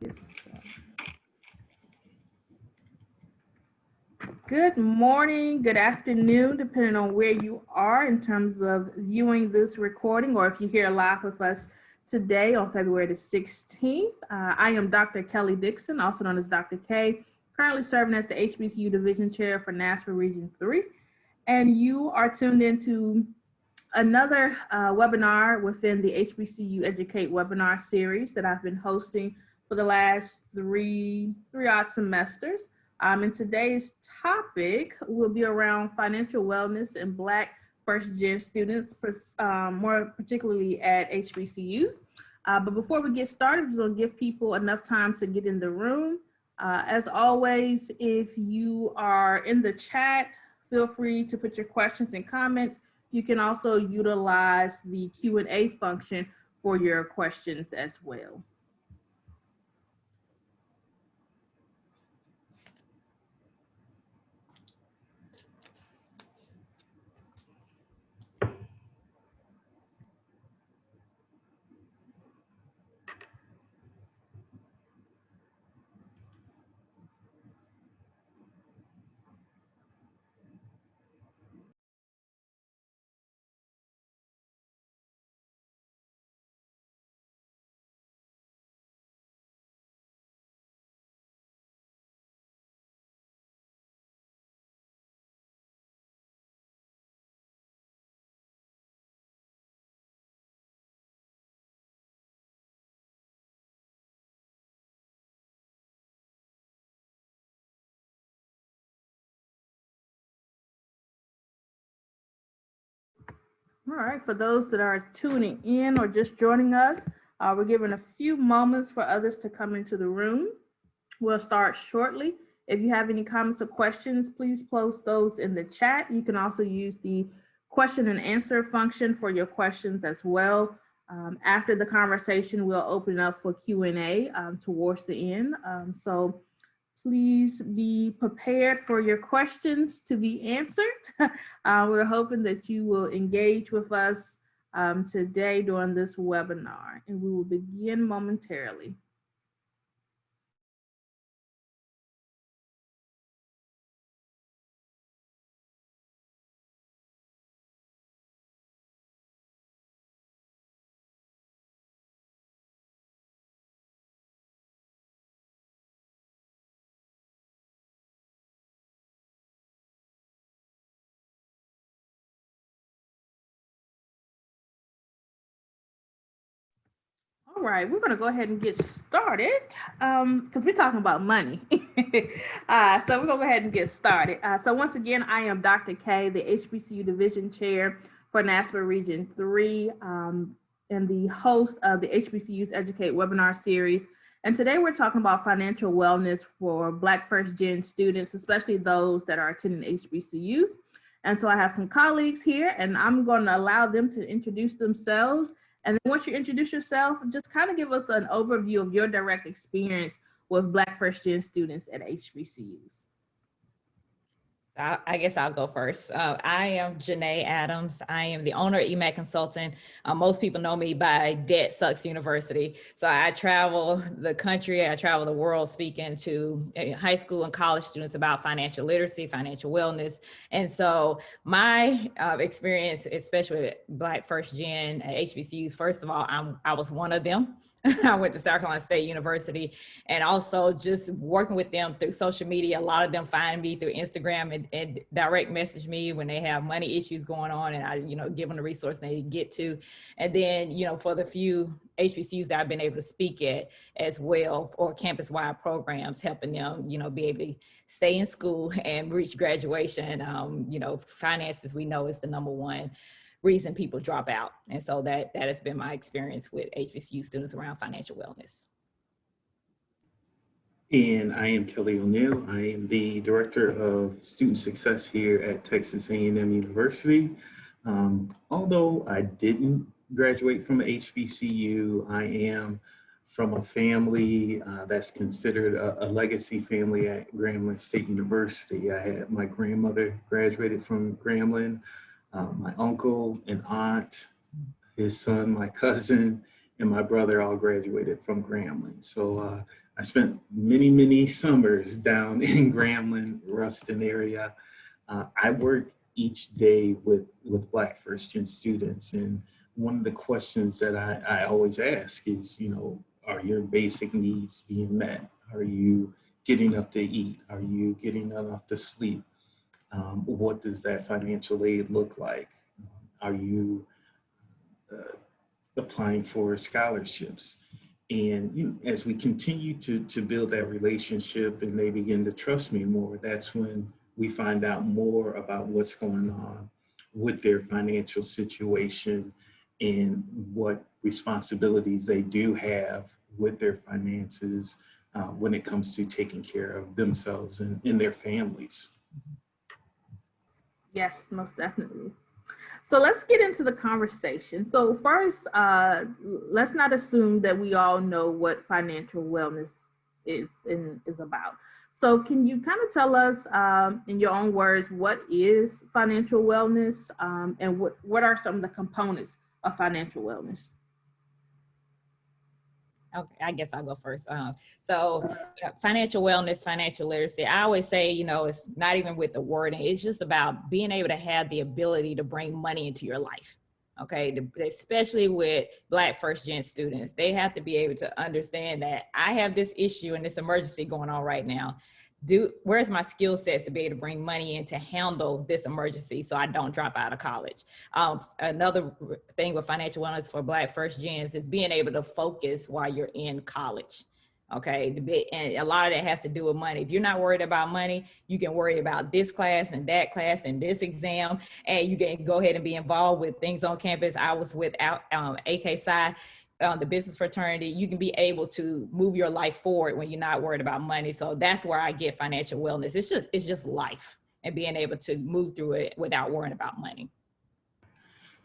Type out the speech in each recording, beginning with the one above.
Yes. Good morning, good afternoon, depending on where you are in terms of viewing this recording, or if you're here live with us today on February the 16th. I am Dr. Kelly Dixon, also known as Dr. K, currently serving as the HBCU Division Chair for NASPA Region 3. And you are tuned into another webinar within the HBCU Educate webinar series that I've been hosting for the last three odd semesters. And today's topic will be around financial wellness and Black first-gen students, more particularly at HBCUs. But before we get started, we're going to give people enough time to get in the room. As always, if you are in the chat, feel free to put your questions and comments. You can also utilize the Q&A function for your questions as well. All right, for those that are tuning in or just joining us, we're giving a few moments for others to come into the room. We'll start shortly. If you have any comments or questions, please post those in the chat. You can also use the question and answer function for your questions as well. After the conversation, we'll open up for Q&A towards the end. So please be prepared for your questions to be answered. We're hoping that you will engage with us today during this webinar, and we will begin momentarily. All right, we're going to go ahead and get started because we're talking about money. So we're going to go ahead and get started. So once again, I am Dr. K, the HBCU Division Chair for NASPA Region 3 and the host of the HBCUs Educate webinar series. And today we're talking about financial wellness for Black first-gen students, especially those that are attending HBCUs. And so I have some colleagues here, and I'm going to allow them to introduce themselves. And then once you introduce yourself, just kind of give us an overview of your direct experience with Black first-gen students at HBCUs. I guess I'll go first. I am Janae Adams. I am the owner of EMAC Consulting. Most people know me by Debt Sucks University. So I travel the country, I travel the world speaking to high school and college students about financial literacy, financial wellness. And so my experience, especially with Black first gen at HBCUs, first of all, I was one of them. I went to South Carolina State University, and also just working with them through social media. A lot of them find me through Instagram and direct message me when they have money issues going on, and I, give them the resource they get to. And then, for the few HBCUs that I've been able to speak at as well, or campus-wide programs, helping them, be able to stay in school and reach graduation. Finances, we know, is the #1 reason people drop out. And so that has been my experience with HBCU students around financial wellness. And I am Kelly O'Neill. I am the Director of Student Success here at Texas A&M University. Although I didn't graduate from HBCU, I am from a family that's considered a legacy family at Grambling State University. I had my grandmother graduated from Grambling. My uncle and aunt, his son, my cousin, and my brother all graduated from Grambling. So I spent many, many summers down in Grambling, Ruston area. I work each day with Black first-gen students. And one of the questions that I always ask is, are your basic needs being met? Are you getting enough to eat? Are you getting enough to sleep? What does that financial aid look like? Are you applying for scholarships? And as we continue to build that relationship and they begin to trust me more, that's when we find out more about what's going on with their financial situation and what responsibilities they do have with their finances when it comes to taking care of themselves and their families. Yes, most definitely. So let's get into the conversation. So first, let's not assume that we all know what financial wellness is about. So can you kind of tell us, in your own words, what is financial wellness, and what are some of the components of financial wellness? Okay, I guess I'll go first. Financial wellness, financial literacy. I always say, it's not even with the wording. It's just about being able to have the ability to bring money into your life. Okay, especially with Black first-gen students, they have to be able to understand that I have this issue and this emergency going on right now. Where's my skill sets to be able to bring money in to handle this emergency so I don't drop out of college? Another thing with financial wellness for Black first gens is being able to focus while you're in college. Okay, and a lot of that has to do with money. If you're not worried about money, you can worry about this class and this exam, and you can go ahead and be involved with things on campus. I was with AK Psi, the business fraternity. You can be able to move your life forward when you're not worried about money. So that's where I get financial wellness. It's just life and being able to move through it without worrying about money.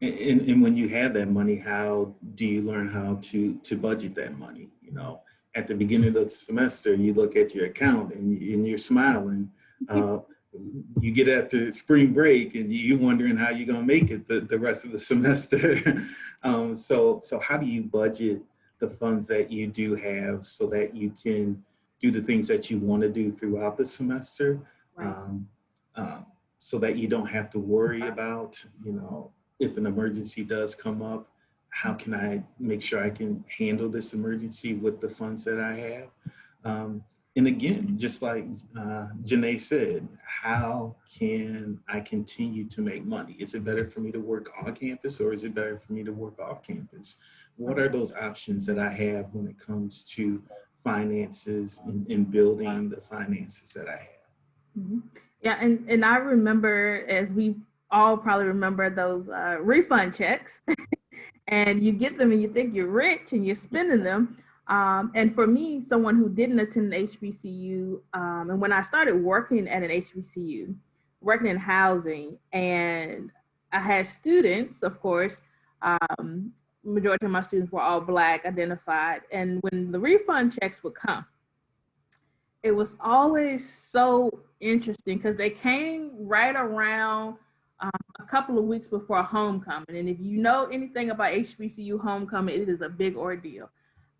And when you have that money, how do you learn how to budget that money? At the beginning of the semester, you look at your account and you're smiling. You get after spring break and you're wondering how you're going to make it the rest of the semester. So how do you budget the funds that you do have so that you can do the things that you want to do throughout the semester? Right. So that you don't have to worry about, if an emergency does come up, how can I make sure I can handle this emergency with the funds that I have? And again, just like Janae said, how can I continue to make money? Is it better for me to work on campus or is it better for me to work off campus? What are those options that I have when it comes to finances and building the finances that I have? Mm-hmm. Yeah, and I remember, as we all probably remember, those refund checks. And you get them and you think you're rich and you're spending them. And for me, someone who didn't attend an HBCU, and when I started working at an HBCU, working in housing, and I had students, of course, majority of my students were all Black identified. And when the refund checks would come, it was always so interesting because they came right around a couple of weeks before homecoming. And if you know anything about HBCU homecoming, it is a big ordeal.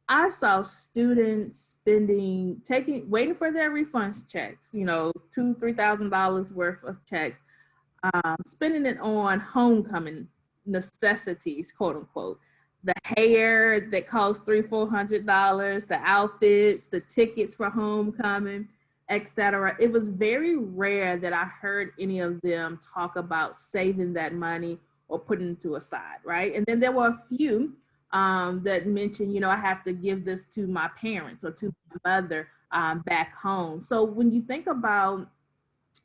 I saw students waiting for their refunds checks, $2,000-$3,000 worth of checks, spending it on homecoming necessities, quote unquote. The hair that costs $300-$400, the outfits, the tickets for homecoming, etc. It was very rare that I heard any of them talk about saving that money or putting it to a side, right? And then there were a few that mentioned, I have to give this to my parents or to my mother back home. So when you think about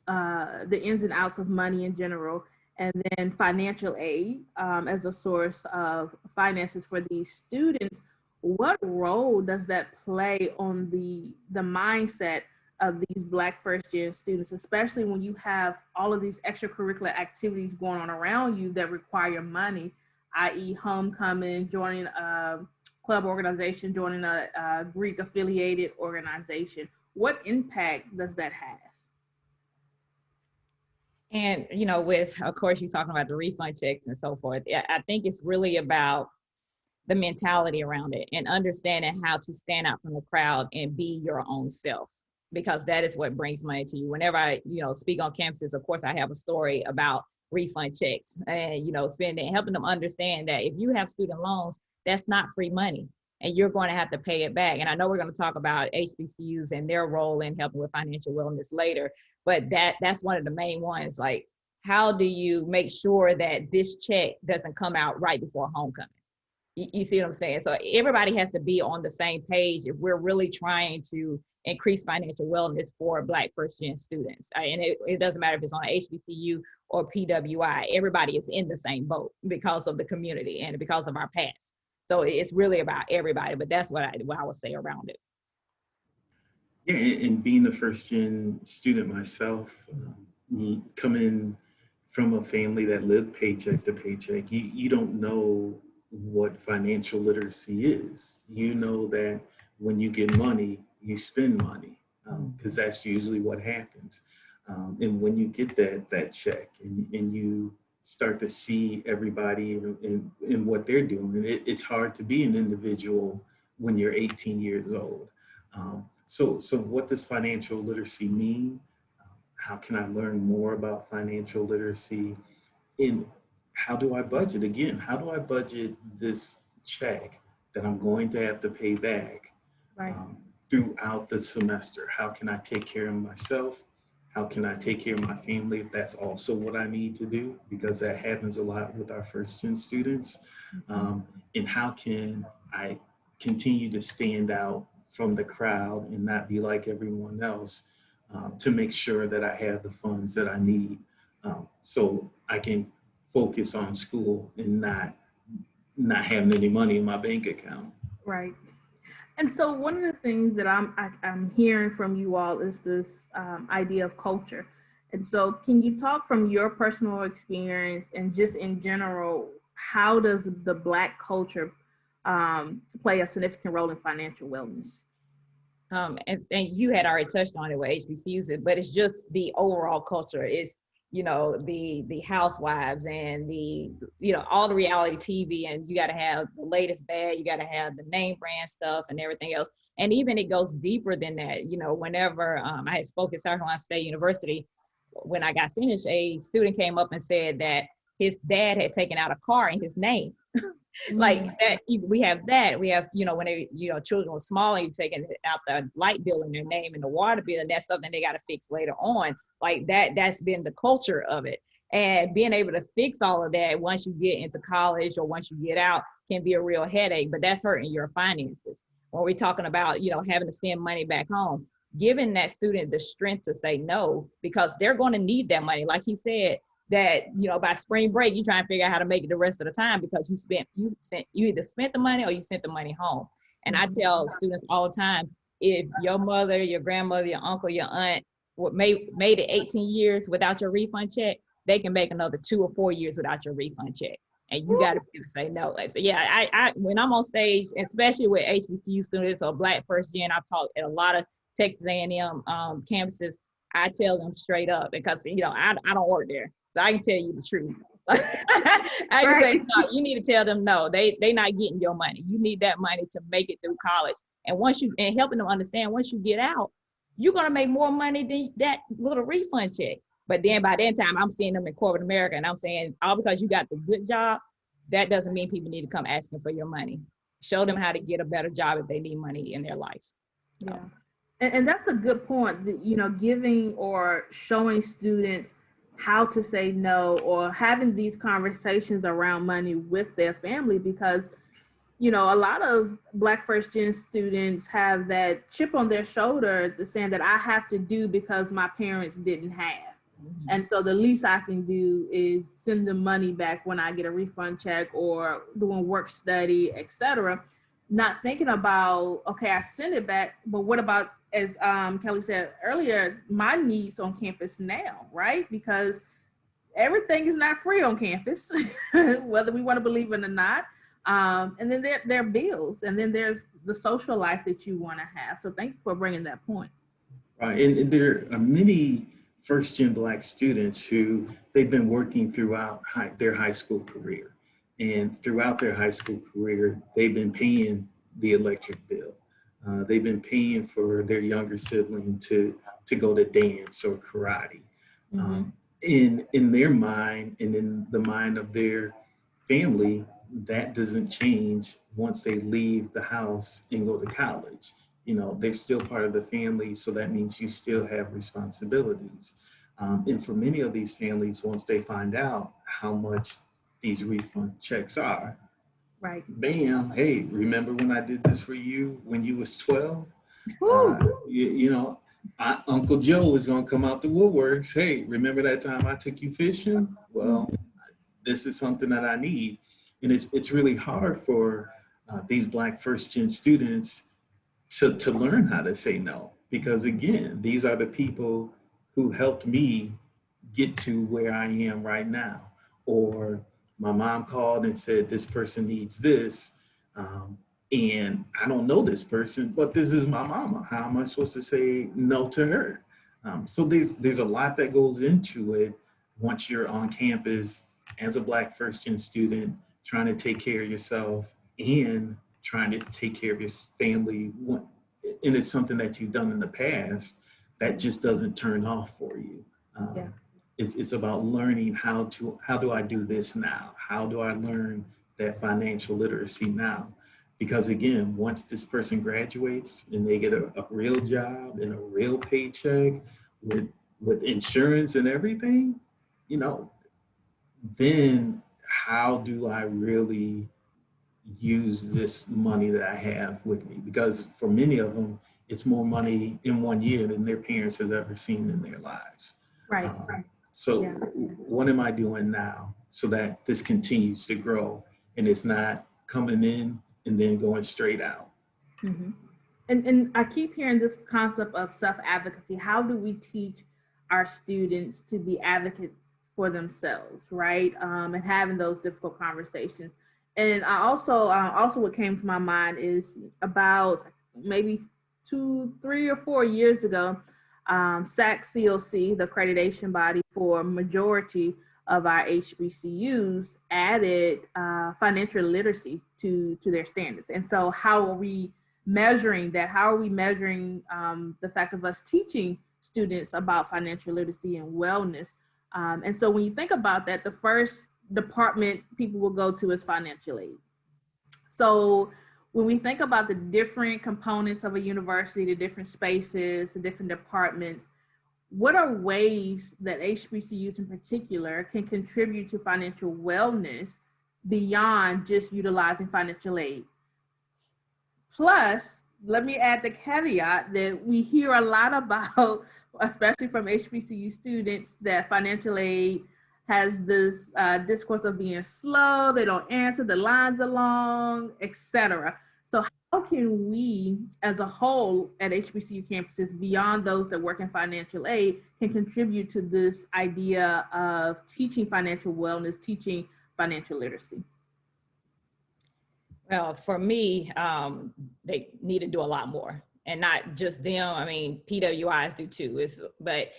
the ins and outs of money in general, and then financial aid as a source of finances for these students, what role does that play on the mindset of these Black first-gen students, especially when you have all of these extracurricular activities going on around you that require money, i.e. homecoming, joining a club organization, joining a Greek affiliated organization? What impact does that have? And, of course, you're talking about the refund checks and so forth. I think it's really about the mentality around it and understanding how to stand out from the crowd and be your own self, because that is what brings money to you. Whenever I, speak on campuses, of course, I have a story about refund checks and, spending, helping them understand that if you have student loans, that's not free money and you're going to have to pay it back. And I know we're going to talk about HBCUs and their role in helping with financial wellness later, but that's one of the main ones. Like, how do you make sure that this check doesn't come out right before homecoming? You see what I'm saying? So everybody has to be on the same page if we're really trying to increase financial wellness for Black first-gen students. And it doesn't matter if it's on a HBCU or PWI, everybody is in the same boat because of the community and because of our past. So it's really about everybody, but that's what I would say around it. Yeah, and being a first-gen student myself, coming from a family that lived paycheck to paycheck, you don't know what financial literacy is. You know that when you get money, you spend money, because that's usually what happens. And when you get that check and you start to see everybody in what they're doing, it's hard to be an individual when you're 18 years old. So what does financial literacy mean? How can I learn more about financial literacy? And how do I budget? Again, how do I budget this check that I'm going to have to pay back throughout the semester? How can I take care of myself? How can I take care of my family if that's also what I need to do? Because that happens a lot with our first-gen students. And how can I continue to stand out from the crowd and not be like everyone else, to make sure that I have the funds that I need, so I can focus on school and not having any money in my bank account. Right. And so one of the things that I'm hearing from you all is this idea of culture. And so can you talk from your personal experience and just in general, how does the Black culture play a significant role in financial wellness? And you had already touched on it with HBCUs, but it's just the overall culture. It's, the housewives and all the reality TV, and you got to have the latest bag, you got to have the name brand stuff and everything else. And even it goes deeper than that. Whenever I had spoken at South Carolina State University, when I got finished, a student came up and said that his dad had taken out a car in his name. Like that, we have, when they, children were small and you're taking out the light bill in their name and the water bill, and that's something they got to fix later on. Like that's been the culture of it. And being able to fix all of that once you get into college or once you get out can be a real headache, but that's hurting your finances. When we're talking about, having to send money back home, giving that student the strength to say no, because they're going to need that money. Like he said, that by spring break you try and figure out how to make it the rest of the time because you either spent the money or you sent the money home. And I tell students all the time, if your mother, your grandmother, your uncle, your aunt made it 18 years without your refund check, they can make another 2 or 4 years without your refund check. And you got to be able to say no. Like, so yeah, I when I'm on stage, especially with HBCU students or Black first gen, I've taught at a lot of Texas A&M campuses. I tell them straight up because I don't work there. So I can tell you the truth. I can say, no, you need to tell them, no, they not getting your money. You need that money to make it through college. And and helping them understand, once you get out, you're going to make more money than that little refund check. But then by that time, I'm seeing them in corporate America, and I'm saying, all because you got the good job, that doesn't mean people need to come asking for your money. Show them how to get a better job if they need money in their life. Yeah. And that's a good point, giving or showing students how to say no, or having these conversations around money with their family, because a lot of Black first gen students have that chip on their shoulder, the saying that I have to do because my parents didn't have. And so the least I can do is send them money back when I get a refund check or doing work study, etc. Not thinking about, okay, I send it back, but what about, as Kelly said earlier, my needs on campus now, right? Because everything is not free on campus, whether we want to believe it or not. And then there are bills, and then there's the social life that you want to have. So thank you for bringing that point. Right, and there are many first-gen Black students who they've been working throughout their high school career. And throughout their high school career, they've been paying the electric bill. They've been paying for their younger sibling to go to dance or karate. Mhm. In their mind and in the mind of their family, that doesn't change once they leave the house and go to college. You know, they're still part of the family, so that means you still have responsibilities. And for many of these families, once they find out how much these refund checks are, Right. bam, hey, remember when I did this for you when you was 12? Woo. You know, Uncle Joe is going to come out the woodworks. Hey, remember that time I took you fishing? Well, this is something that I need. And it's really hard for these Black first gen students to learn how to say no. Because again, these are the people who helped me get to where I am right now. Or my mom called and said, this person needs this. Um, and I don't know this person, but this is my mama. How am I supposed to say no to her? So there's a lot that goes into it once you're on campus as a Black first gen student, trying to take care of yourself and trying to take care of your family. And it's something that you've done in the past that just doesn't turn off for you. Yeah. It's about learning how do I do this now? How do I learn that financial literacy now? Because again, once this person graduates and they get a real job and a real paycheck with insurance and everything, you know, then how do I really use this money that I have with me? Because for many of them, it's more money in 1 year than their parents have ever seen in their lives. Right. So Yeah. what am I doing now so that this continues to grow and it's not coming in and then going straight out? Mm-hmm. And I keep hearing this concept of self-advocacy. How do we teach our students to be advocates for themselves, right? And having those difficult conversations. And I also what came to my mind is about maybe 2, 3, or 4 years ago, SAC-COC, the accreditation body for majority of our HBCUs, added financial literacy to their standards. And so how are we measuring that? How are we measuring the fact of us teaching students about financial literacy and wellness? And so when you think about that, the first department people will go to is financial aid. So when we think about the different components of a university, the different spaces, the different departments, what are ways that HBCUs in particular can contribute to financial wellness beyond just utilizing financial aid? Plus, let me add the caveat that we hear a lot about, especially from HBCU students, that financial aid has this discourse of being slow, they don't answer, the lines are long, etc. So how can we, as a whole at HBCU campuses, beyond those that work in financial aid, can contribute to this idea of teaching financial wellness, teaching financial literacy? Well, for me, they need to do a lot more, and not just them. I mean, PWIs do too. But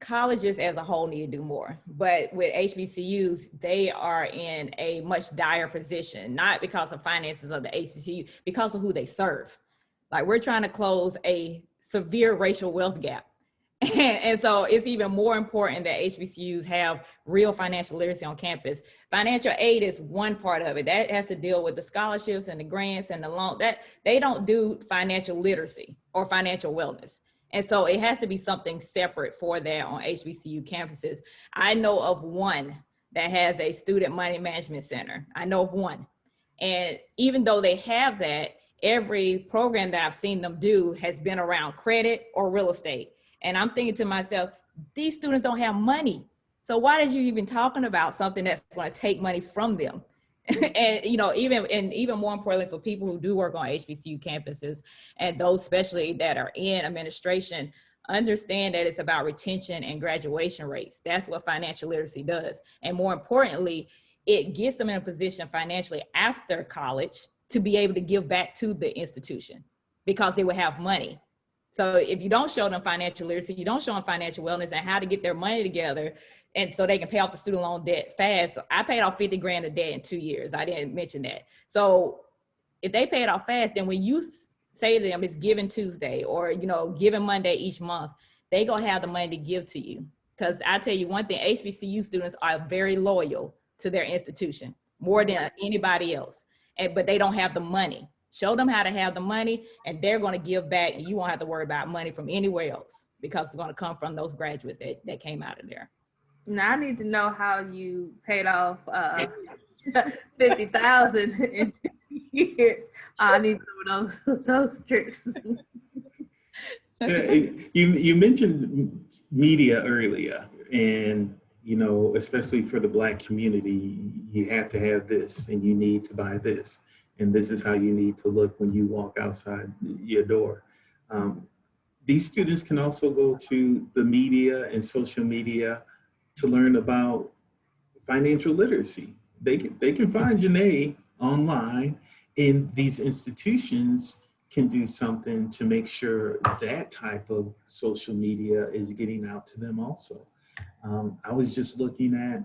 colleges as a whole need to do more. But with HBCUs, they are in a much dire position, not because of finances of the HBCU, because of who they serve. Like, we're trying to close a severe racial wealth gap. And so it's even more important that HBCUs have real financial literacy on campus. Financial aid is one part of it. That has to deal with the scholarships and the grants and the loan. That they don't do financial literacy or financial wellness. And so it has to be something separate for that on HBCU campuses. I know of one that has a student money management center. I know of one. And even though they have that, every program that I've seen them do has been around credit or real estate. And I'm thinking to myself, these students don't have money. So why did you even talking about something that's going to take money from them? And, you know, even more importantly for people who do work on HBCU campuses and those especially that are in administration, understand that it's about retention and graduation rates. That's what financial literacy does. And more importantly, it gets them in a position financially after college to be able to give back to the institution because they will have money. So if you don't show them financial literacy, you don't show them financial wellness and how to get their money together, and so they can pay off the student loan debt fast. I paid off 50 grand of debt in 2 years. I didn't mention that. So if they pay it off fast, then when you say to them it's Giving Tuesday or, you know, Giving Monday each month, they gonna have the money to give to you. Because I tell you one thing, HBCU students are very loyal to their institution more than anybody else, but they don't have the money. Show them how to have the money and they're gonna give back, and you won't have to worry about money from anywhere else because it's gonna come from those graduates that came out of there. Now I need to know how you paid off 50,000 in 2 years. I need some of those tricks. You mentioned media earlier, and you know, especially for the Black community, you have to have this, and you need to buy this, and this is how you need to look when you walk outside your door. These students can also go to the media and social media to learn about financial literacy. They can find Janae online, and these institutions can do something to make sure that type of social media is getting out to them also. I was just looking at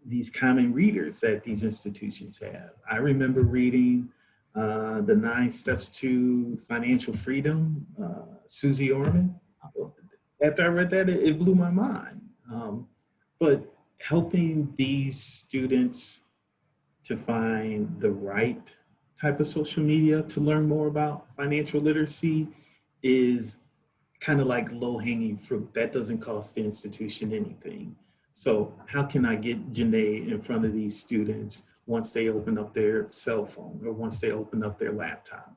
these common readers that these institutions have. I remember reading the 9 Steps to Financial Freedom, Susie Orman. After I read that, it blew my mind. But helping these students to find the right type of social media to learn more about financial literacy is kind of like low-hanging fruit. That doesn't cost the institution anything. So how can I get Janae in front of these students once they open up their cell phone or once they open up their laptop?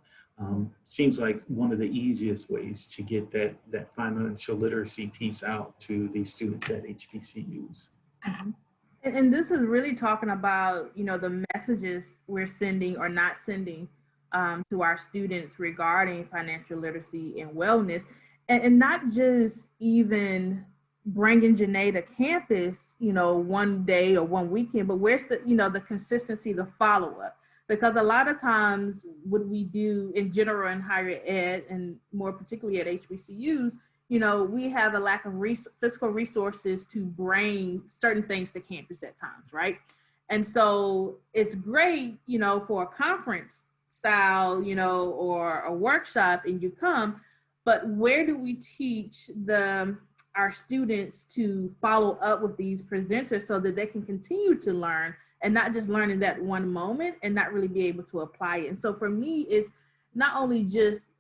Seems like one of the easiest ways to get that financial literacy piece out to these students at HBCUs. And this is really talking about, you know, the messages we're sending or not sending to our students regarding financial literacy and wellness, and not just even bringing Janae to campus, you know, one day or one weekend, but where's the, you know, the consistency, the follow-up? Because a lot of times what we do in general in higher ed, and more particularly at HBCUs, you know, we have a lack of fiscal resources to bring certain things to campus at times, right? And so it's great, you know, for a conference style, you know, or a workshop, and you come, but where do we teach our students to follow up with these presenters so that they can continue to learn and not just learn in that one moment and not really be able to apply it? And so for me, it's not only just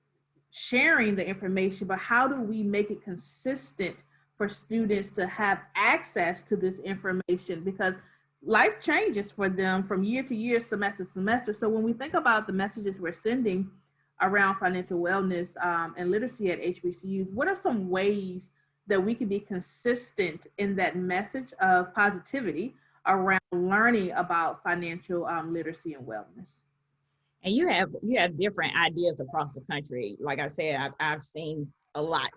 sharing the information, but how do we make it consistent for students to have access to this information? Because life changes for them from year to year, semester to semester. So when we think about the messages we're sending around financial wellness and literacy at HBCUs, what are some ways that we can be consistent in that message of positivity around learning about financial literacy and wellness? And you have different ideas across the country. Like I said, I've seen a lot.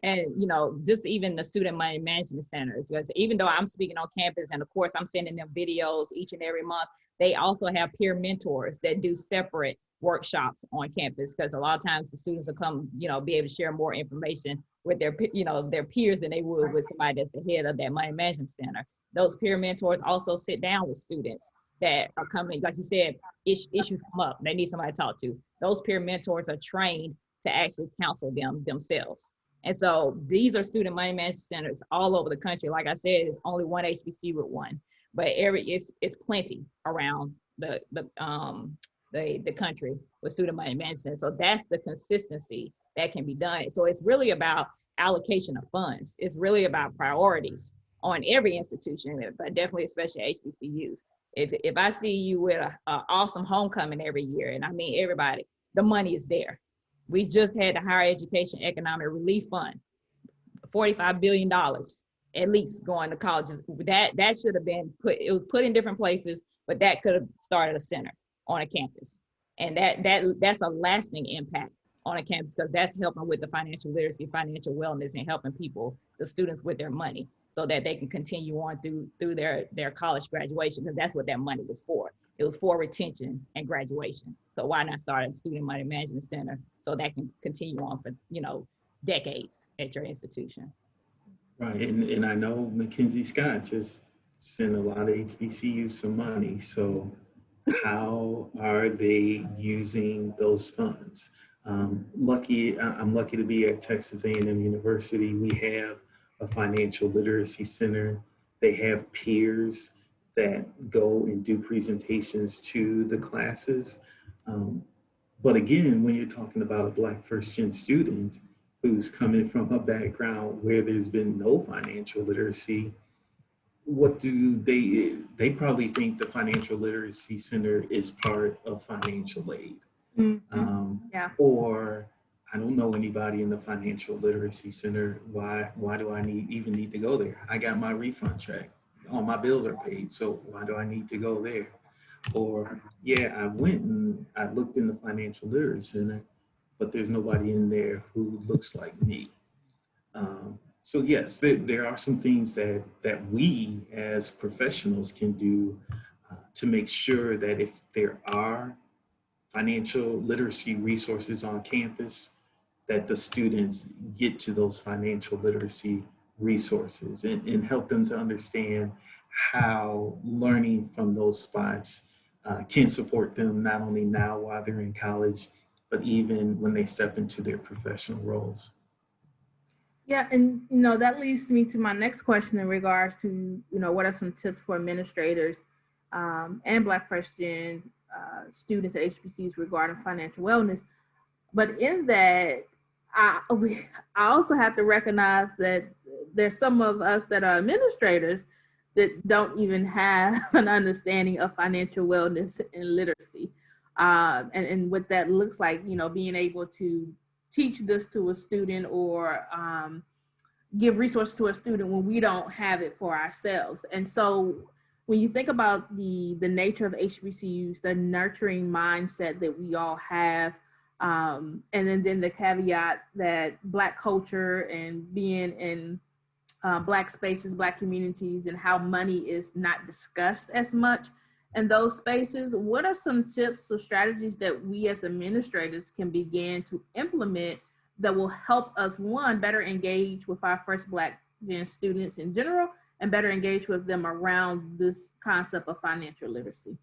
And, you know, just even the student money management centers, because even though I'm speaking on campus and of course I'm sending them videos each and every month, they also have peer mentors that do separate workshops on campus, because a lot of times the students will come, you know, be able to share more information with their, you know, their peers than they would with somebody that's the head of that money management center. Those peer mentors also sit down with students that are coming, like you said, issues come up, they need somebody to talk to. Those peer mentors are trained to actually counsel them themselves. And so these are student money management centers all over the country. Like I said, it's only one HBC with one, but it's plenty around the country with student money management. So that's the consistency that can be done. So it's really about allocation of funds. It's really about priorities on every institution, but definitely especially HBCUs. If I see you with an awesome homecoming every year, and I mean everybody, the money is there. We just had the Higher Education Economic Relief Fund, $45 billion at least going to colleges. That should have been it was put in different places, but that could have started a center on a campus. And that's a lasting impact on a campus, because that's helping with the financial literacy, financial wellness, and helping people, the students, with their money so that they can continue on through their college graduation, because that's what that money was for. It was for retention and graduation. So why not start a student money management center so that can continue on for, decades at your institution? Right, and I know Mackenzie Scott just sent a lot of HBCUs some money. So how are they using those funds? I'm lucky to be at Texas A&M University. We have a financial literacy center. They have peers that go and do presentations to the classes. Um, but again, when you're talking about a Black first-gen student who's coming from a background where there's been no financial literacy, what do they probably think the financial literacy center is part of financial aid. Yeah. Or I don't know anybody in the financial literacy center. Why do I even need to go there? I got my refund check. All my bills are paid. So why do I need to go there? Or yeah, I went and I looked in the financial literacy center, but there's nobody in there who looks like me. So yes, there are some things that we as professionals can do to make sure that if there are financial literacy resources on campus, that the students get to those financial literacy resources and help them to understand how learning from those spots can support them not only now while they're in college, but even when they step into their professional roles. Yeah, and that leads me to my next question in regards to what are some tips for administrators and Black first gen students at HBCUs regarding financial wellness. But in that, I also have to recognize that there's some of us that are administrators that don't even have an understanding of financial wellness and literacy, and what that looks like. Being able to teach this to a student or give resources to a student when we don't have it for ourselves. And so when you think about the nature of HBCUs, the nurturing mindset that we all have, and then the caveat that Black culture and being in Black spaces, Black communities, and how money is not discussed as much in those spaces, what are some tips or strategies that we as administrators can begin to implement that will help us, one, better engage with our first Black gen students in general, and better engage with them around this concept of financial literacy?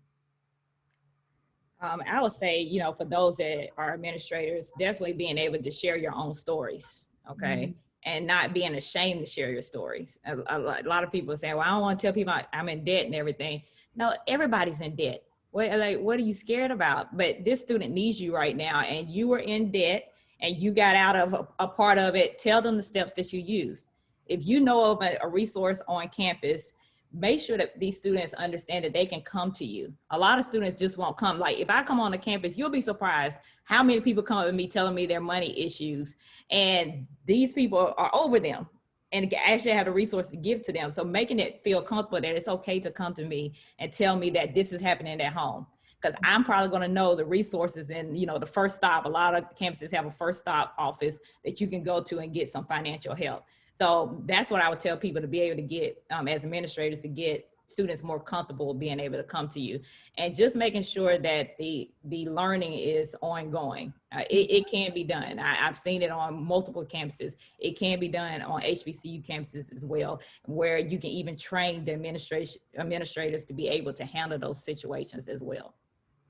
I would say, for those that are administrators, definitely being able to share your own stories, okay? And not being ashamed to share your stories. A lot of people say, well, I don't want to tell people I'm in debt and everything. No, everybody's in debt. What are you scared about? But this student needs you right now, and you were in debt and you got out of a part of it. Tell them the steps that you used. If you know of a resource on campus, make sure that these students understand that they can come to you. A lot of students just won't come. Like if I come on the campus, you'll be surprised how many people come up with me telling me their money issues, and these people are over them and actually have the resource to give to them. So making it feel comfortable that it's okay to come to me and tell me that this is happening at home. Because I'm probably going to know the resources and, the first stop. A lot of campuses have a first stop office that you can go to and get some financial help. So that's what I would tell people to be able to get, as administrators, to get students more comfortable being able to come to you, and just making sure that the learning is ongoing. It can be done. I've seen it on multiple campuses. It can be done on HBCU campuses as well, where you can even train the administrators to be able to handle those situations as well.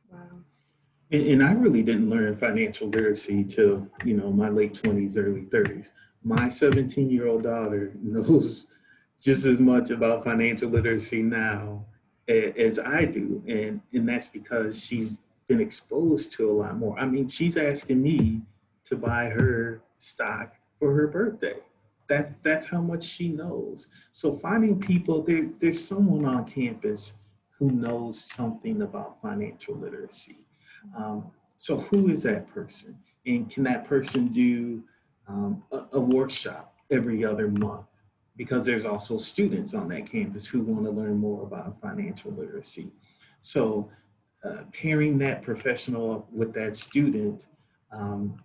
Wow. And I really didn't learn financial literacy till, my late 20s, early 30s. My 17-year-old daughter knows just as much about financial literacy now as I do. And that's because she's been exposed to a lot more. I mean, she's asking me to buy her stock for her birthday. That's how much she knows. So finding people, there's someone on campus who knows something about financial literacy. So who is that person? And can that person do a workshop every other month? Because there's also students on that campus who want to learn more about financial literacy. So pairing that professional up with that student,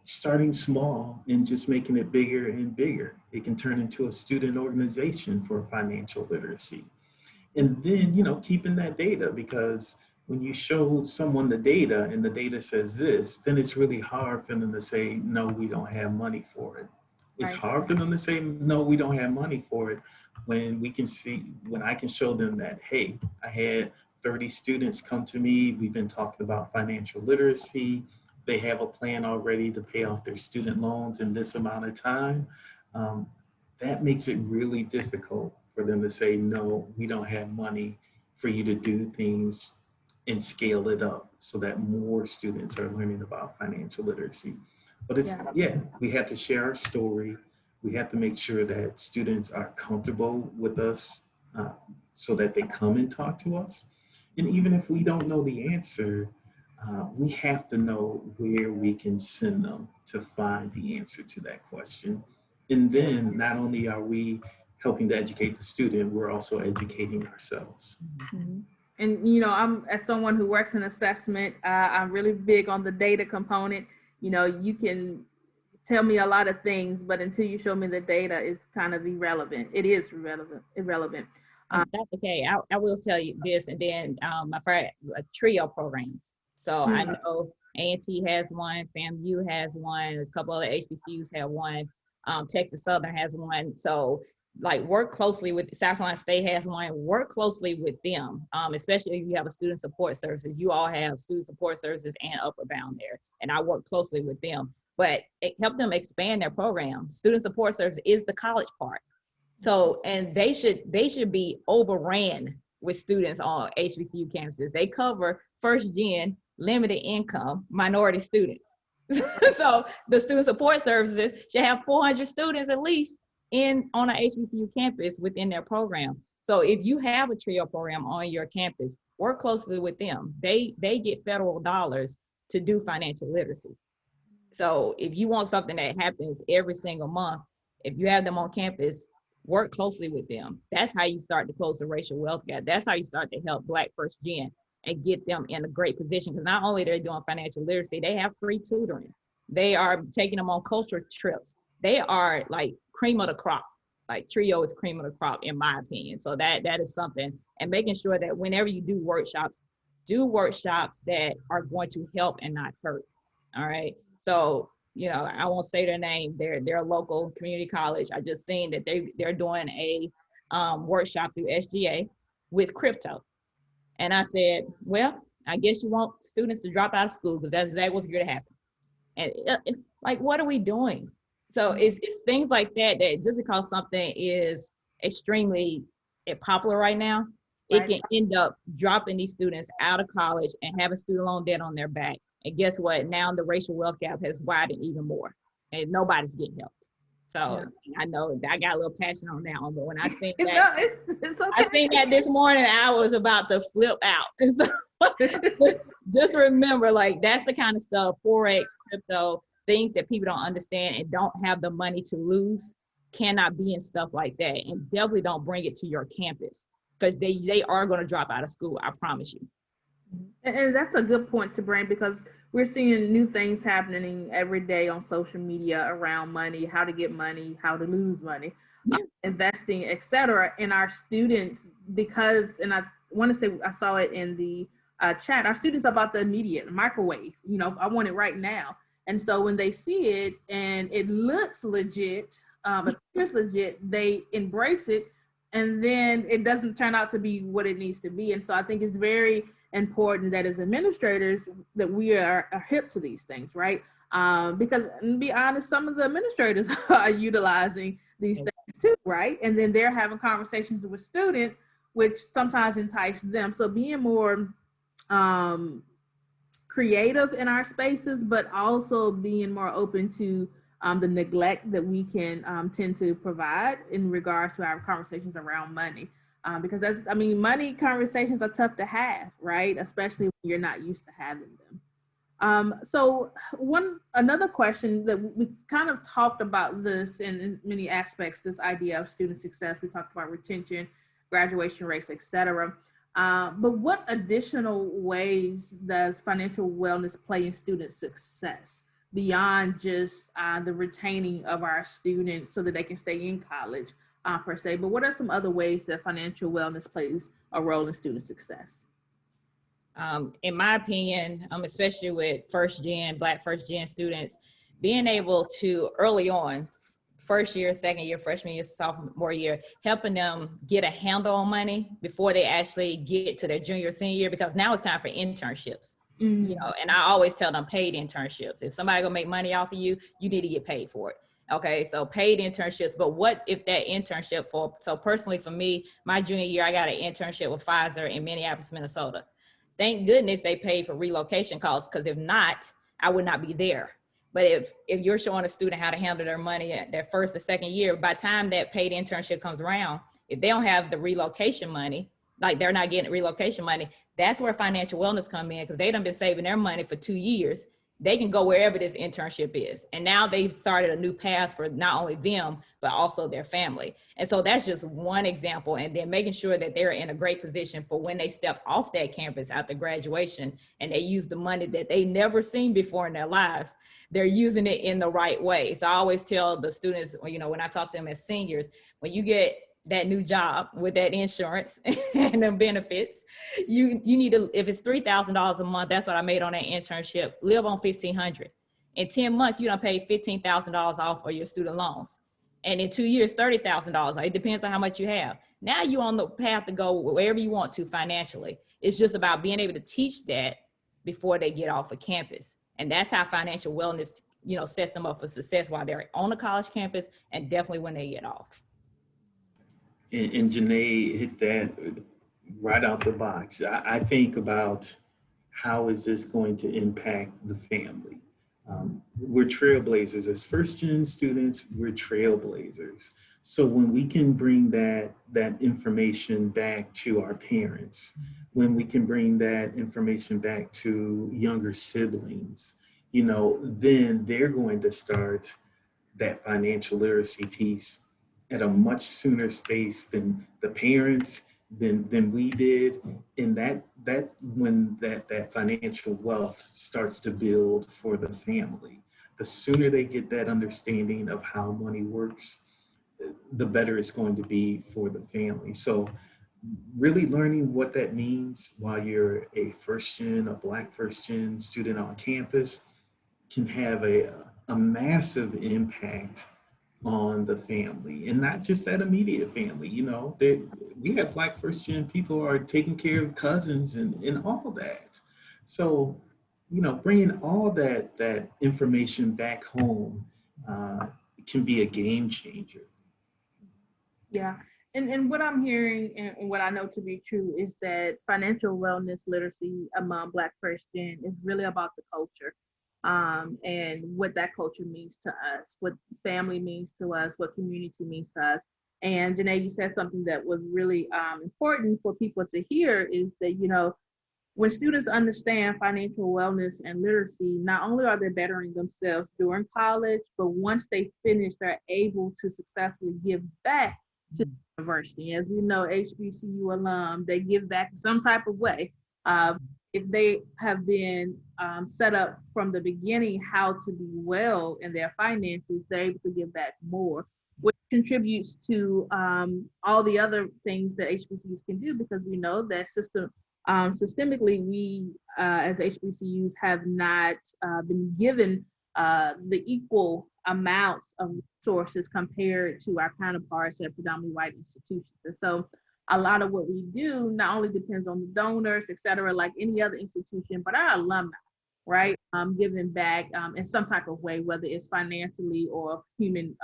starting small and just making it bigger and bigger. It can turn into a student organization for financial literacy. And then, keeping that data, because when you show someone the data and the data says this, then it's really hard for them to say, no, we don't have money for it. It's Right. hard for them to say, no, we don't have money for it, when we can see, when I can show them that, hey, I had 30 students come to me. We've been talking about financial literacy. They have a plan already to pay off their student loans in this amount of time. Um, that makes it really difficult for them to say, no, we don't have money for you to do things and scale it up so that more students are learning about financial literacy. But it's, yeah, we have to share our story. We have to make sure that students are comfortable with us, so that they come and talk to us. And even if we don't know the answer, we have to know where we can send them to find the answer to that question. And then not only are we helping to educate the student, we're also educating ourselves. Mhm. And I'm, as someone who works in assessment, I'm really big on the data component. You can tell me a lot of things, but until you show me the data, it's kind of irrelevant. It is irrelevant. That's okay. I will tell you this, and then my friend, trio programs. So I know A&T has one, FAMU has one, a couple other HBCUs have one, Texas Southern has one. So like work closely with South Carolina State has one, work closely with them, especially if you have a student support services. You all have student support services and Upward Bound there, and I work closely with them. But it helped them expand their program. Student support service is the college part. So, and they should be overran with students on HBCU campuses. They cover first gen, limited income, minority students. So the student support services should have 400 students at least on an HBCU campus within their program. So if you have a trio program on your campus, work closely with them. They get federal dollars to do financial literacy. So if you want something that happens every single month, if you have them on campus, work closely with them. That's how you start to close the racial wealth gap. That's how you start to help Black first gen and get them in a great position. Because not only they're doing financial literacy, they have free tutoring. They are taking them on culture trips. They are like cream of the crop. Like trio is cream of the crop, in my opinion. So that is something. And making sure that whenever you do workshops that are going to help and not hurt. All right. So, I won't say their name. They're a local community college. I just seen that they're doing a workshop through SGA with crypto. And I said, well, I guess you want students to drop out of school because that's exactly what's going to happen. And it's like, what are we doing? So it's things like that just because something is extremely popular right now, it can end up dropping these students out of college and having student loan debt on their back. And guess what? Now the racial wealth gap has widened even more, and nobody's getting helped. So I know I got a little passion on that one, but when I think that, it's okay. I think that this morning I was about to flip out. And so just remember, like, that's the kind of stuff, Forex, crypto, things that people don't understand and don't have the money to lose, cannot be in stuff like that. And definitely don't bring it to your campus, because they are going to drop out of school. I promise you. And that's a good point to bring, because we're seeing new things happening every day on social media around money, how to get money, how to lose money, investing, etc. in our students. Because, and I want to say, I saw it in the chat, our students are about the immediate microwave. I want it right now. And so when they see it and it looks legit, appears legit, they embrace it, and then it doesn't turn out to be what it needs to be. And so I think it's very important that as administrators that we are hip to these things, right? Because, to be honest, some of the administrators are utilizing these things too, right? And then they're having conversations with students, which sometimes entice them. So being more creative in our spaces, but also being more open to the neglect that we can tend to provide in regards to our conversations around money. Because money conversations are tough to have, right? Especially when you're not used to having them. So another question that we kind of talked about this in many aspects, this idea of student success. We talked about retention, graduation rates, etc. But what additional ways does financial wellness play in student success beyond just the retaining of our students so that they can stay in college per se? But what are some other ways that financial wellness plays a role in student success? In my opinion, especially with Black first gen students, being able to early on, first year, second year, freshman year, sophomore year, helping them get a handle on money before they actually get to their junior, senior year, because now it's time for internships. You know, and I always tell them paid internships. If somebody gonna make money off of you, you need to get paid for it. Okay, so paid internships, but what if that internship so personally for me, my junior year, I got an internship with Pfizer in Minneapolis, Minnesota. Thank goodness they paid for relocation costs, because if not, I would not be there. But if you're showing a student how to handle their money at their first or second year, by the time that paid internship comes around, if they don't have the relocation money, like they're not getting relocation money, that's where financial wellness come in, because they done been saving their money for 2 years. They can go wherever this internship is. And now they've started a new path for not only them, but also their family. And so that's just one example. And then making sure that they're in a great position for when they step off that campus after graduation and they use the money that they never seen before in their lives, they're using it in the right way. So I always tell the students, you know, when I talk to them as seniors, when you get that new job with that insurance and the benefits, you need to, if it's $3,000 a month, that's what I made on that internship, live on $1,500. In 10 months, you don't pay $15,000 off of your student loans. And in 2 years, $30,000. It depends on how much you have. Now you're on the path to go wherever you want to financially. It's just about being able to teach that before they get off of campus. And that's how financial wellness, you know, sets them up for success while they're on the college campus and definitely when they get off. And Janae hit that right out the box. I think about how is this going to impact the family? We're trailblazers. As first-gen students, we're trailblazers. So when we can bring that information back to our parents, when we can bring that information back to younger siblings, you know, then they're going to start that financial literacy piece at a much sooner space than the parents, than we did. And that's when that financial wealth starts to build for the family. The sooner they get that understanding of how money works, the better it's going to be for the family. So really learning what that means while you're a Black first gen student on campus can have a massive impact on the family, and not just that immediate family. You know, we have Black first gen people who are taking care of cousins and all that. So, you know, bringing all that information back home can be a game changer. Yeah. And what I'm hearing and what I know to be true is that financial wellness literacy among Black first gen is really about the culture, and what that culture means to us, what family means to us, what community means to us. And Janae, you said something that was really important for people to hear is that, you know, when students understand financial wellness and literacy, not only are they bettering themselves during college, but once they finish, they're able to successfully give back to the university. As we know, HBCU alum, they give back in some type of way. If they have been set up from the beginning how to be well in their finances, they're able to give back more, which contributes to all the other things that HBCUs can do, because we know that systemically, we as HBCUs have not been given the equal amounts of resources compared to our counterparts at predominantly white institutions. And so a lot of what we do not only depends on the donors, et cetera, like any other institution, but our alumni, right? Giving back in some type of way, whether it's financially or human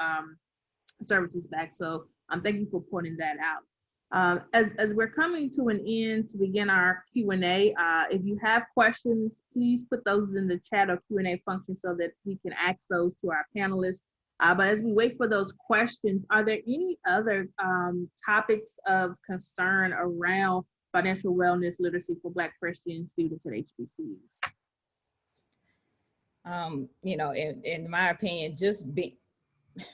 services back. So thank you for pointing that out. As we're coming to an end to begin our Q&A, if you have questions, please put those in the chat or Q&A function so that we can ask those to our panelists. But as we wait for those questions, are there any other topics of concern around financial wellness literacy for Black Christian students at HBCUs? You know, in my opinion, just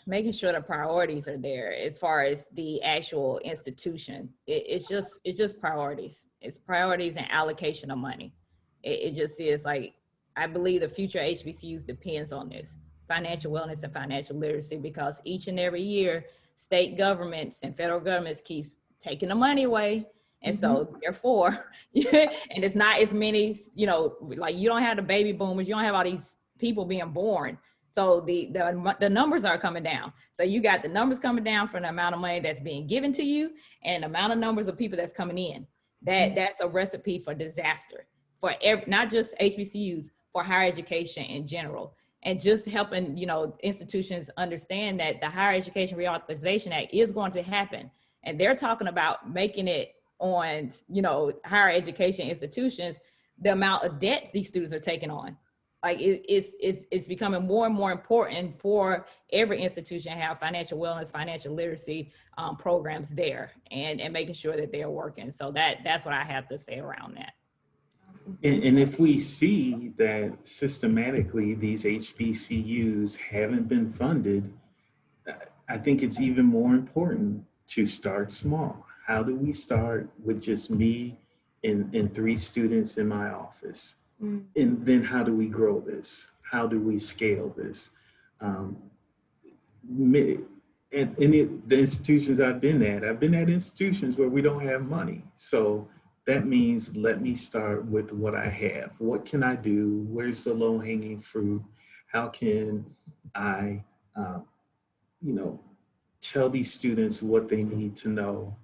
making sure the priorities are there as far as the actual institution. It's just priorities. It's priorities and allocation of money. It just is like, I believe the future HBCUs depends on this, financial wellness and financial literacy, because each and every year, state governments and federal governments keeps taking the money away And so therefore, and it's not as many, you know, like you don't have the baby boomers, you don't have all these people being born. So the numbers are coming down. So you got the numbers coming down from the amount of money that's being given to you and the amount of numbers of people that's coming in. That's a recipe for disaster for not just HBCUs, for higher education in general. And just helping, you know, institutions understand that the Higher Education Reauthorization Act is going to happen. And they're talking about making it on, you know, higher education institutions, the amount of debt these students are taking on. Like it's becoming more and more important for every institution to have financial wellness, financial literacy programs there, and making sure that they're working. So that's what I have to say around that. And if we see that systematically these HBCUs haven't been funded, I think it's even more important to start small. How do we start with just me and 3 students in my office? And then how do we grow this? How do we scale this? The institutions I've been at institutions where we don't have money. So that means let me start with what I have. What can I do? Where's the low-hanging fruit? How can I, tell these students what they need to know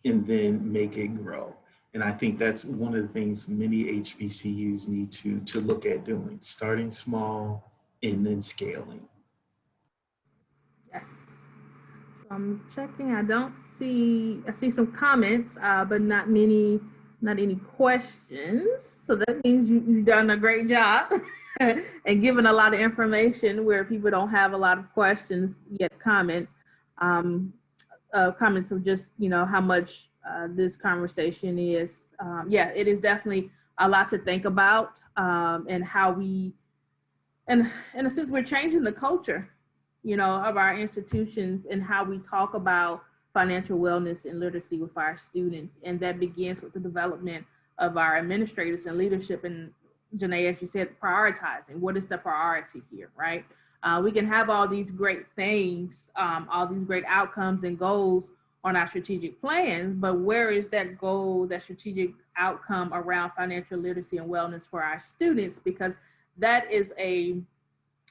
and then make it grow? And I think that's one of the things many HBCUs need to look at doing, starting small and then scaling. Yes. So I'm checking. I see some comments, but not any questions. So that means you've done a great job and given a lot of information where people don't have a lot of questions yet comments. Comments of just, you know, how much this conversation is. Yeah, it is definitely a lot to think about, and how and in a sense, we're changing the culture, you know, of our institutions and how we talk about financial wellness and literacy with our students. And that begins with the development of our administrators and leadership. And Janae, as you said, prioritizing. What is the priority here, right? We can have all these great things, all these great outcomes and goals on our strategic plans, but where is that goal, that strategic outcome around financial literacy and wellness for our students? Because that is an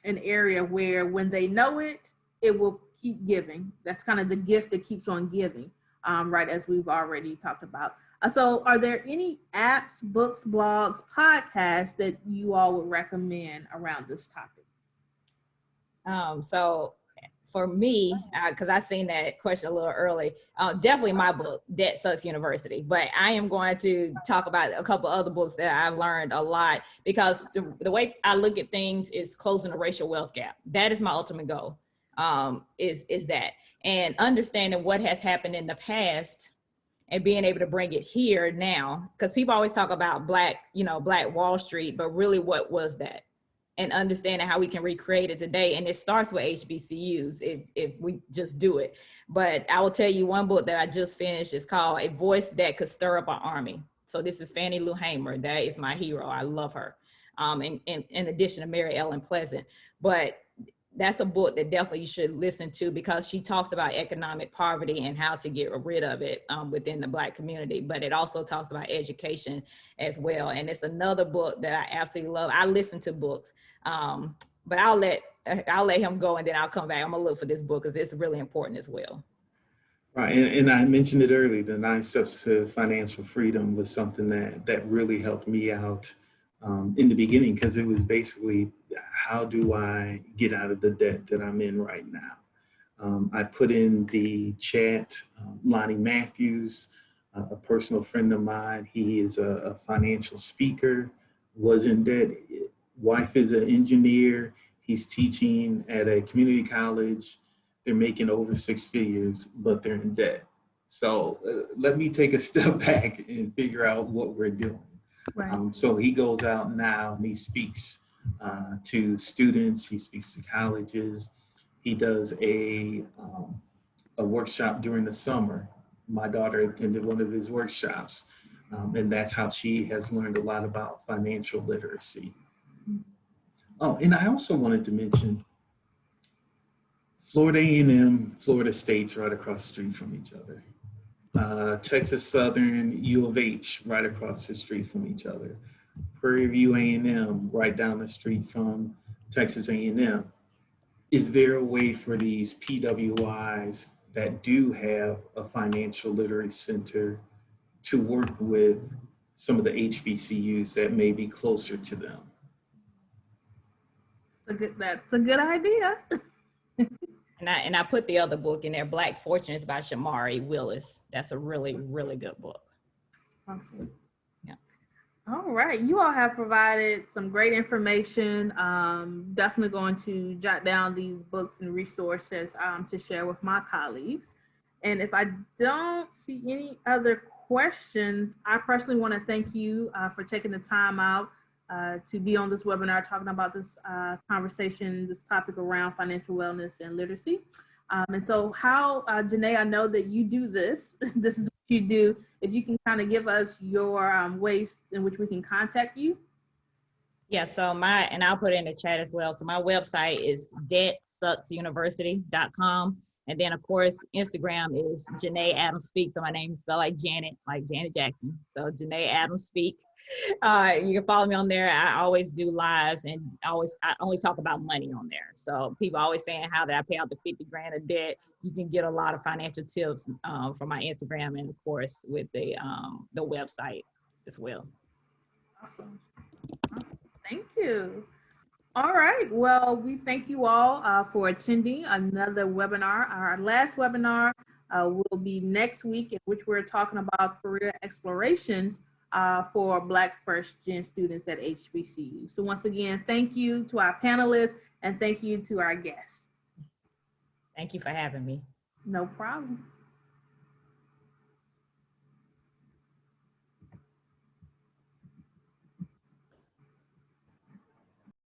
area where when they know it, it will keep giving. That's kind of the gift that keeps on giving, right, as we've already talked about. So are there any apps, books, blogs, podcasts that you all would recommend around this topic? So for me, because I seen that question a little early, definitely my book, Debt Sucks University. But I am going to talk about a couple other books that I've learned a lot, because the way I look at things is closing the racial wealth gap. That is my ultimate goal, is that. And understanding what has happened in the past and being able to bring it here now. Because people always talk about Black Wall Street, but really what was that? And understanding how we can recreate it today. And it starts with HBCUs if we just do it. But I will tell you one book that I just finished is called A Voice That Could Stir Up an Army. So this is Fannie Lou Hamer. That is my hero. I love her. In addition to Mary Ellen Pleasant. But that's a book that definitely you should listen to, because she talks about economic poverty and how to get rid of it within the Black community. But it also talks about education as well. And it's another book that I absolutely love. I listen to books, but I'll let him go and then I'll come back. I'm gonna look for this book because it's really important as well. Right, and I mentioned it earlier, the 9 Steps to Financial Freedom was something that really helped me out in the beginning, because it was basically, how do I get out of the debt that I'm in right now? I put in the chat, Lonnie Matthews, a personal friend of mine. He is a financial speaker, was in debt. Wife is an engineer. He's teaching at a community college. They're making over 6 figures, but they're in debt. So let me take a step back and figure out what we're doing. Right. So he goes out now and he speaks to students. He speaks to colleges. He does a workshop during the summer. My daughter attended one of his workshops, and that's how she has learned a lot about financial literacy. Oh, and I also wanted to mention Florida A&M, Florida State's right across the street from each other. Texas Southern, U of H, right across the street from each other. Prairie View A&M, right down the street from Texas A&M. Is there a way for these PWIs that do have a financial literacy center to work with some of the HBCUs that may be closer to them? That's a good idea. And I put the other book in there, Black Fortunes by Shamari Willis. That's a really, really good book. Awesome. Yeah. All right. You all have provided some great information. Definitely going to jot down these books and resources to share with my colleagues. And if I don't see any other questions, I personally want to thank you for taking the time out to be on this webinar talking about this conversation, this topic around financial wellness and literacy. And so how, Janae, I know that you do this. This is what you do. If you can kind of give us your ways in which we can contact you. Yeah, so and I'll put it in the chat as well. So my website is debtsucksuniversity.com. And then, of course, Instagram is Janae Adams Speak. So my name is spelled like Janet Jackson. So Janae Adams Speak. You can follow me on there. I always do lives and I only talk about money on there. So people always saying, how did I pay out the 50 grand of debt? You can get a lot of financial tips from my Instagram and, of course, with the website as well. Awesome. Thank you. All right. Well, we thank you all for attending another webinar. Our last webinar will be next week, in which we're talking about career explorations for Black first-gen students at HBCU. So once again, thank you to our panelists and thank you to our guests. Thank you for having me. No problem.